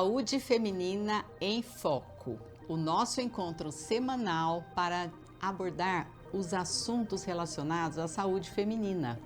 Saúde Feminina em Foco, o nosso encontro semanal para abordar os assuntos relacionados à saúde feminina.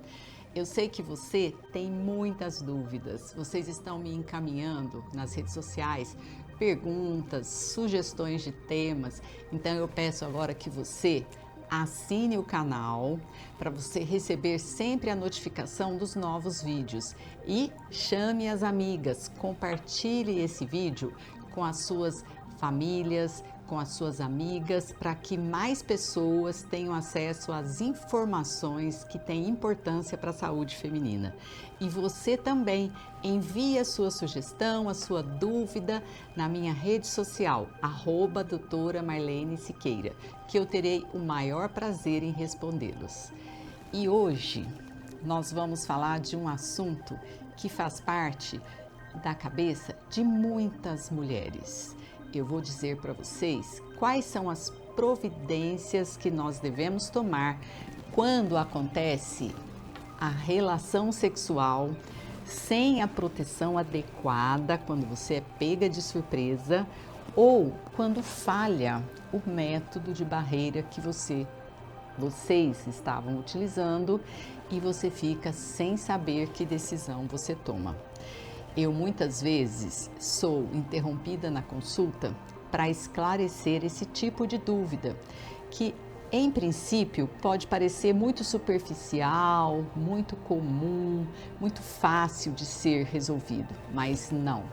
Eu sei que você tem muitas dúvidas, vocês estão me encaminhando nas redes sociais perguntas, sugestões de temas, então eu peço agora que você assine o canal para você receber sempre a notificação dos novos vídeos e chame as amigas, compartilhe esse vídeo com as suas famílias, com as suas amigas, para que mais pessoas tenham acesso às informações que têm importância para a saúde feminina. E você também envie a sua sugestão, a sua dúvida na minha rede social, @doutora Marlene Siqueira, que eu terei o maior prazer em respondê-los. E hoje nós vamos falar de um assunto que faz parte da cabeça de muitas mulheres. Eu vou dizer para vocês quais são as providências que nós devemos tomar quando acontece a relação sexual sem a proteção adequada, quando você é pega de surpresa ou quando falha o método de barreira que vocês estavam utilizando e você fica sem saber que decisão você toma. Eu muitas vezes sou interrompida na consulta para esclarecer esse tipo de dúvida, que em princípio pode parecer muito superficial, muito comum, muito fácil de ser resolvido, mas não.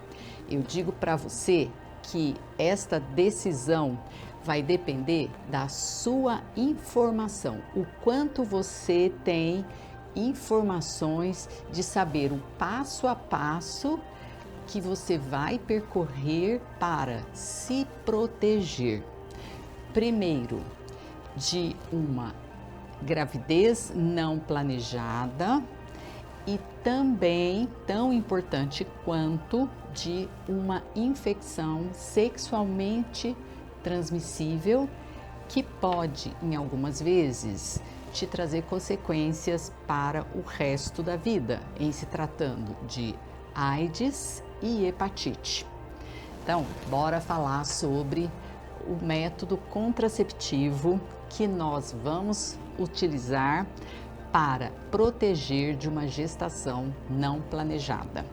Eu digo para você que esta decisão vai depender da sua informação, o quanto você tem informações de saber o passo a passo que você vai percorrer para se proteger. Primeiro, de uma gravidez não planejada e também, tão importante quanto, de uma infecção sexualmente transmissível que pode, em algumas vezes, te trazer consequências para o resto da vida, em se tratando de AIDS e hepatite. Então, bora falar sobre o método contraceptivo que nós vamos utilizar para proteger de uma gestação não planejada.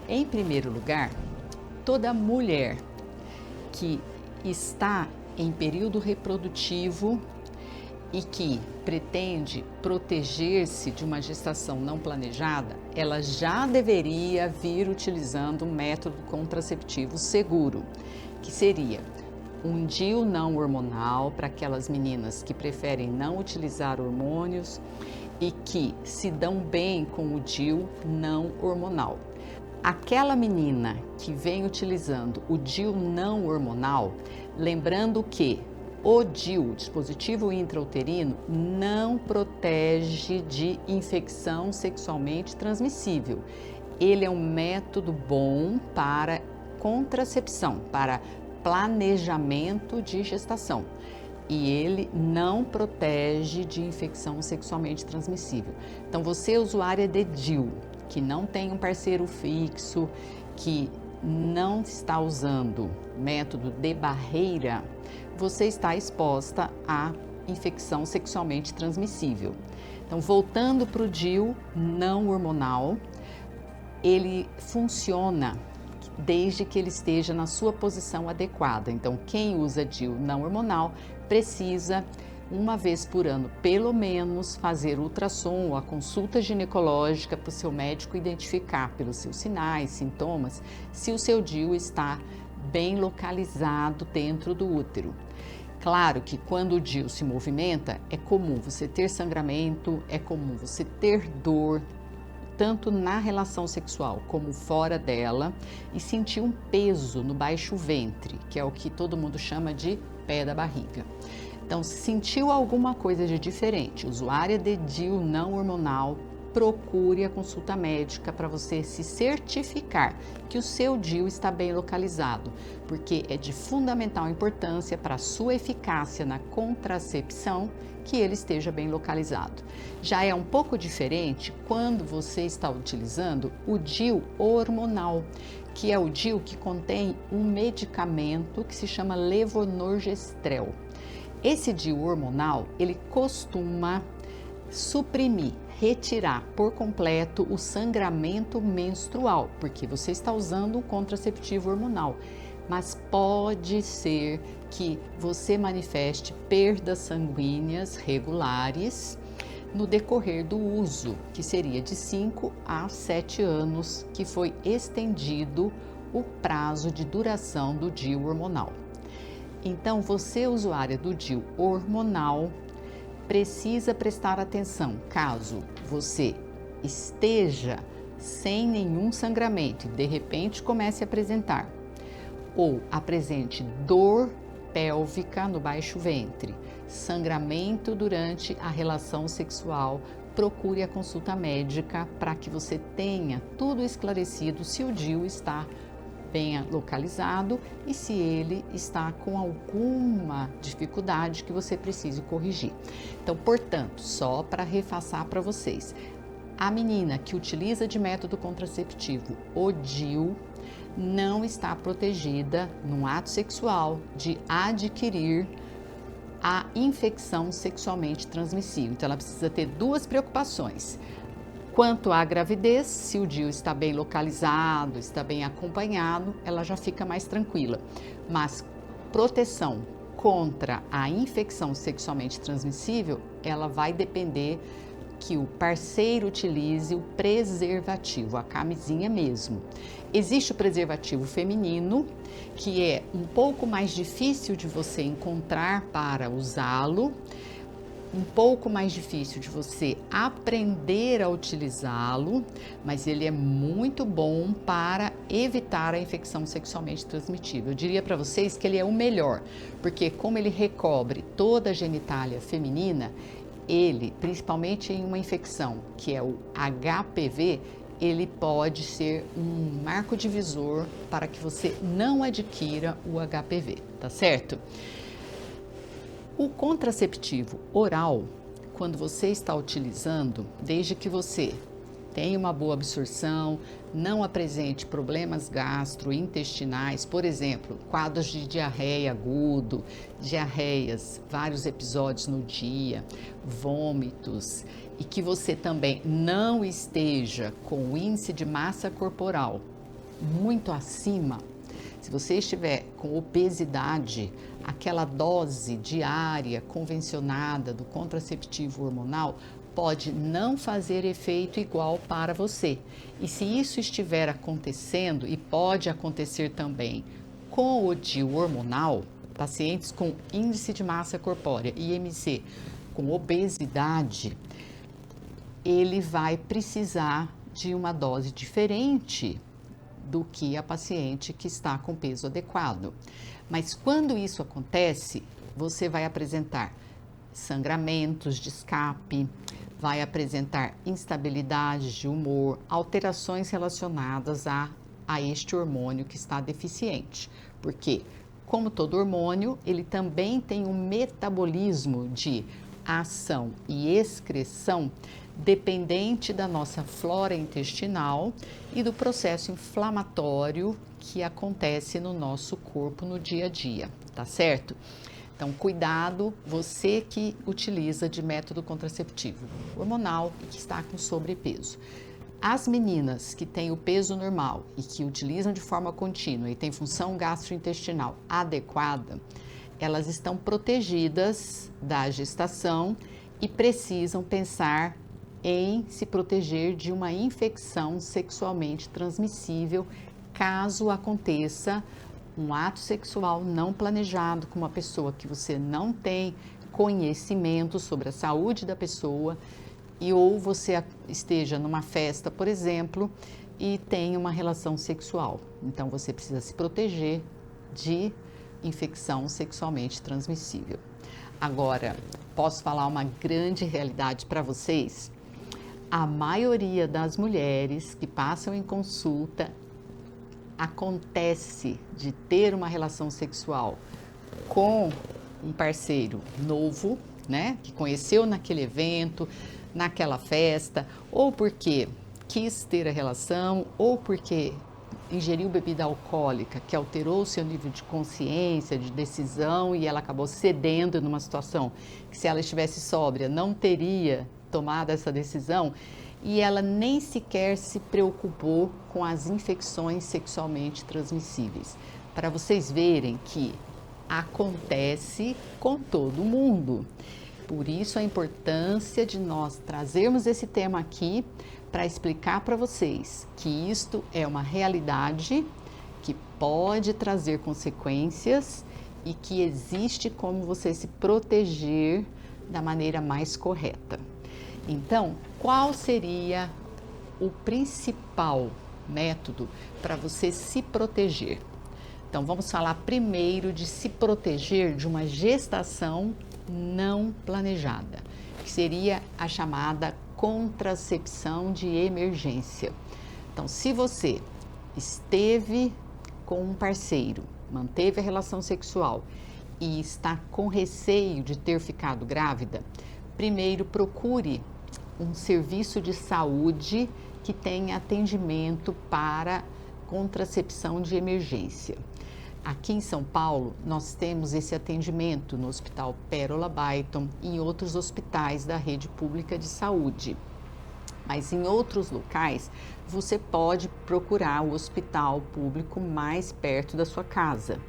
Em primeiro lugar, toda mulher que está em período reprodutivo e que pretende proteger-se de uma gestação não planejada, ela já deveria vir utilizando um método contraceptivo seguro, que seria um DIU não hormonal para aquelas meninas que preferem não utilizar hormônios e que se dão bem com o DIU não hormonal. Aquela menina que vem utilizando o DIU não hormonal, lembrando que o DIU, dispositivo intrauterino, não protege de infecção sexualmente transmissível. Ele é um método bom para contracepção, para planejamento de gestação. E ele não protege de infecção sexualmente transmissível. Então, você, usuária de DIU, que não tem um parceiro fixo, que não está usando método de barreira, você está exposta à infecção sexualmente transmissível. Então, voltando para o DIU não hormonal, ele funciona desde que ele esteja na sua posição adequada. Então, quem usa DIU não hormonal precisa, uma vez por ano, pelo menos, fazer ultrassom ou a consulta ginecológica para o seu médico identificar pelos seus sinais, sintomas, se o seu DIU está bem localizado dentro do útero. Claro que quando o DIU se movimenta, é comum você ter sangramento, é comum você ter dor, tanto na relação sexual como fora dela, e sentir um peso no baixo ventre, que é o que todo mundo chama de pé da barriga. Então, se sentiu alguma coisa de diferente, usuária de DIU não hormonal, procure a consulta médica para você se certificar que o seu DIU está bem localizado, porque é de fundamental importância para a sua eficácia na contracepção que ele esteja bem localizado. Já é um pouco diferente quando você está utilizando o DIU hormonal, que é o DIU que contém um medicamento que se chama levonorgestrel. Esse DIU hormonal, ele costuma suprimir, retirar por completo o sangramento menstrual, porque você está usando um contraceptivo hormonal. Mas pode ser que você manifeste perdas sanguíneas regulares no decorrer do uso, que seria de 5 a 7 anos, que foi estendido o prazo de duração do DIU hormonal. Então, você, usuária do DIU hormonal, precisa prestar atenção caso você esteja sem nenhum sangramento e de repente comece a apresentar, ou apresente dor pélvica no baixo ventre, sangramento durante a relação sexual, procure a consulta médica para que você tenha tudo esclarecido se o DIU está bem localizado e se ele está com alguma dificuldade que você precise corrigir. Então, portanto, só para repassar para vocês, a menina que utiliza de método contraceptivo o DIU não está protegida no ato sexual de adquirir a infecção sexualmente transmissível. Então, ela precisa ter duas preocupações. Quanto à gravidez, se o DIU está bem localizado, está bem acompanhado, ela já fica mais tranquila. Mas proteção contra a infecção sexualmente transmissível, ela vai depender que o parceiro utilize o preservativo, a camisinha mesmo. Existe o preservativo feminino, que é um pouco mais difícil de você encontrar para usá-lo, um pouco mais difícil de você aprender a utilizá-lo, mas ele é muito bom para evitar a infecção sexualmente transmitível. Eu diria para vocês que ele é o melhor, porque como ele recobre toda a genitália feminina, ele, principalmente em uma infecção que é o HPV, ele pode ser um marco divisor para que você não adquira o HPV, tá certo? O contraceptivo oral, quando você está utilizando, desde que você tenha uma boa absorção, não apresente problemas gastrointestinais, por exemplo, quadros de diarreia agudo, diarreias, vários episódios no dia, vômitos, e que você também não esteja com o índice de massa corporal muito acima. Se você estiver com obesidade, aquela dose diária convencionada do contraceptivo hormonal pode não fazer efeito igual para você. E se isso estiver acontecendo, e pode acontecer também com o DIU hormonal, pacientes com índice de massa corpórea, IMC, com obesidade, ele vai precisar de uma dose diferente do que a paciente que está com peso adequado. Mas quando isso acontece, você vai apresentar sangramentos de escape, vai apresentar instabilidade de humor, alterações relacionadas a este hormônio que está deficiente. Porque, como todo hormônio, ele também tem um metabolismo de ação e excreção dependente da nossa flora intestinal e do processo inflamatório que acontece no nosso corpo no dia a dia, tá certo? Então, cuidado, você que utiliza de método contraceptivo hormonal e que está com sobrepeso. As meninas que têm o peso normal e que utilizam de forma contínua e têm função gastrointestinal adequada, elas estão protegidas da gestação e precisam pensar em se proteger de uma infecção sexualmente transmissível caso aconteça um ato sexual não planejado com uma pessoa que você não tem conhecimento sobre a saúde da pessoa ou você esteja numa festa, por exemplo, e tenha uma relação sexual. Então você precisa se proteger de infecção sexualmente transmissível. Agora, posso falar uma grande realidade para vocês? A maioria das mulheres que passam em consulta acontece de ter uma relação sexual com um parceiro novo, né, que conheceu naquele evento, naquela festa, ou porque quis ter a relação, ou porque ingeriu bebida alcoólica, que alterou o seu nível de consciência, de decisão, e ela acabou cedendo numa situação que, se ela estivesse sóbria, não teria tomado essa decisão, e ela nem sequer se preocupou com as infecções sexualmente transmissíveis. Para vocês verem que acontece com todo mundo. Por isso a importância de nós trazermos esse tema aqui para explicar para vocês que isto é uma realidade que pode trazer consequências e que existe como você se proteger da maneira mais correta. Então, qual seria o principal método para você se proteger? Então, vamos falar primeiro de se proteger de uma gestação não planejada, que seria a chamada contracepção de emergência. Então, se você esteve com um parceiro, manteve a relação sexual e está com receio de ter ficado grávida, primeiro procure um serviço de saúde que tenha atendimento para contracepção de emergência. Aqui em São Paulo, nós temos esse atendimento no Hospital Pérola Byton e em outros hospitais da rede pública de saúde. Mas em outros locais, você pode procurar o hospital público mais perto da sua casa.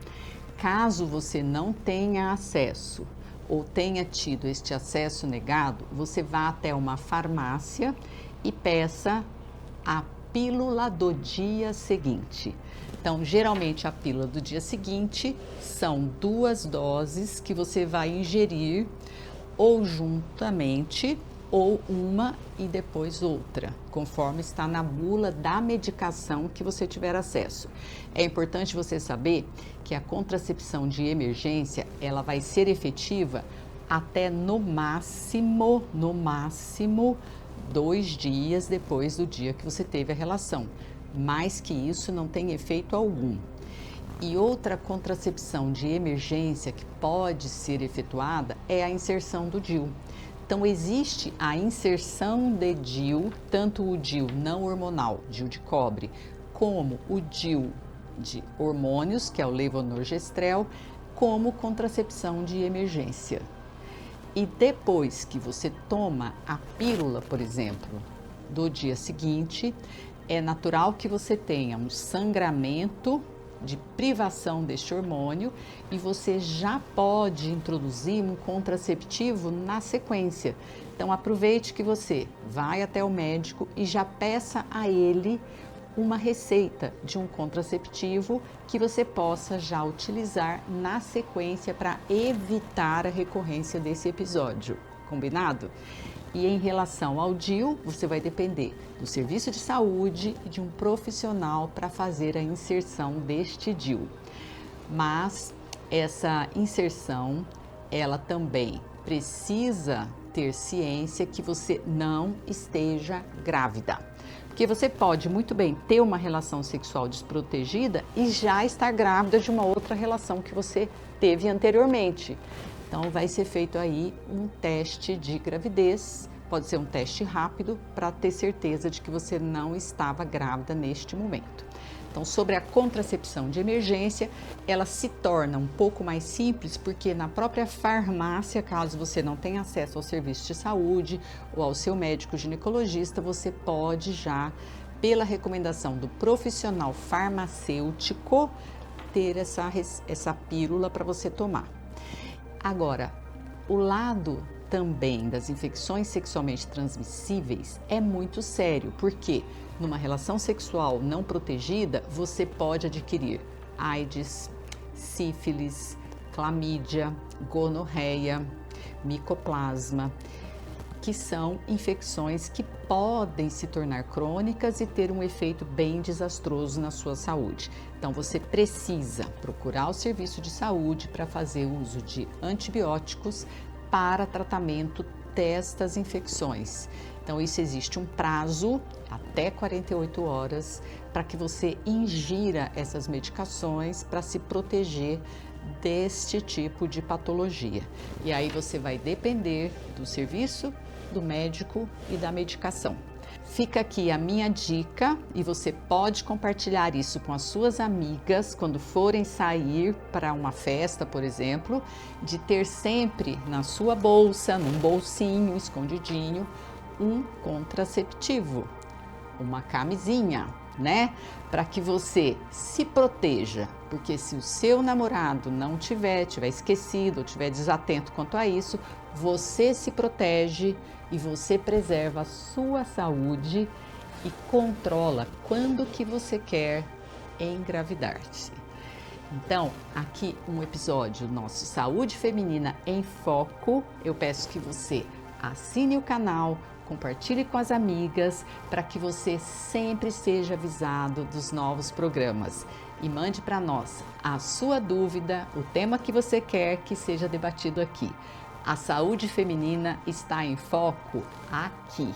Caso você não tenha acesso ou tenha tido este acesso negado, você vá até uma farmácia e peça a pílula do dia seguinte. Então, geralmente a pílula do dia seguinte são 2 doses que você vai ingerir ou juntamente ou uma e depois outra, conforme está na bula da medicação que você tiver acesso. É importante você saber que a contracepção de emergência, ela vai ser efetiva até no máximo 2 dias depois do dia que você teve a relação. Mais que isso não tem efeito algum. E outra contracepção de emergência que pode ser efetuada é a inserção do DIU. Então, existe a inserção de DIU, tanto o DIU não hormonal, DIU de cobre, como o DIU de hormônios, que é o levonorgestrel, como contracepção de emergência. E depois que você toma a pílula, por exemplo, do dia seguinte, é natural que você tenha um sangramento de privação deste hormônio e você já pode introduzir um contraceptivo na sequência. Então, aproveite que você vai até o médico e já peça a ele uma receita de um contraceptivo que você possa já utilizar na sequência para evitar a recorrência desse episódio. Combinado? E em relação ao DIU, você vai depender do serviço de saúde e de um profissional para fazer a inserção deste DIU. Mas essa inserção, ela também precisa ter ciência que você não esteja grávida. Porque você pode muito bem ter uma relação sexual desprotegida e já estar grávida de uma outra relação que você teve anteriormente. Então, vai ser feito aí um teste de gravidez, pode ser um teste rápido, para ter certeza de que você não estava grávida neste momento. Então, sobre a contracepção de emergência, ela se torna um pouco mais simples, porque na própria farmácia, caso você não tenha acesso ao serviço de saúde ou ao seu médico ginecologista, você pode já, pela recomendação do profissional farmacêutico, ter essa pílula para você tomar. Agora, o lado também das infecções sexualmente transmissíveis é muito sério, porque numa relação sexual não protegida, você pode adquirir AIDS, sífilis, clamídia, gonorreia, micoplasma, que são infecções que podem se tornar crônicas e ter um efeito bem desastroso na sua saúde. Então, você precisa procurar o serviço de saúde para fazer uso de antibióticos para tratamento destas infecções. Então, isso existe um prazo, até 48 horas, para que você ingira essas medicações para se proteger deste tipo de patologia. E aí você vai depender do serviço, do médico e da medicação. Fica aqui a minha dica e você pode compartilhar isso com as suas amigas quando forem sair para uma festa, por exemplo, de ter sempre na sua bolsa, num bolsinho escondidinho, um contraceptivo, uma camisinha, né? Para que você se proteja, porque se o seu namorado não tiver esquecido ou tiver desatento quanto a isso, você se protege e você preserva a sua saúde e controla quando que você quer engravidar-se. Então, aqui um episódio nosso Saúde Feminina em Foco. Eu peço que você assine o canal, compartilhe com as amigas para que você sempre seja avisado dos novos programas. E mande para nós a sua dúvida, o tema que você quer que seja debatido aqui. A saúde feminina está em foco aqui.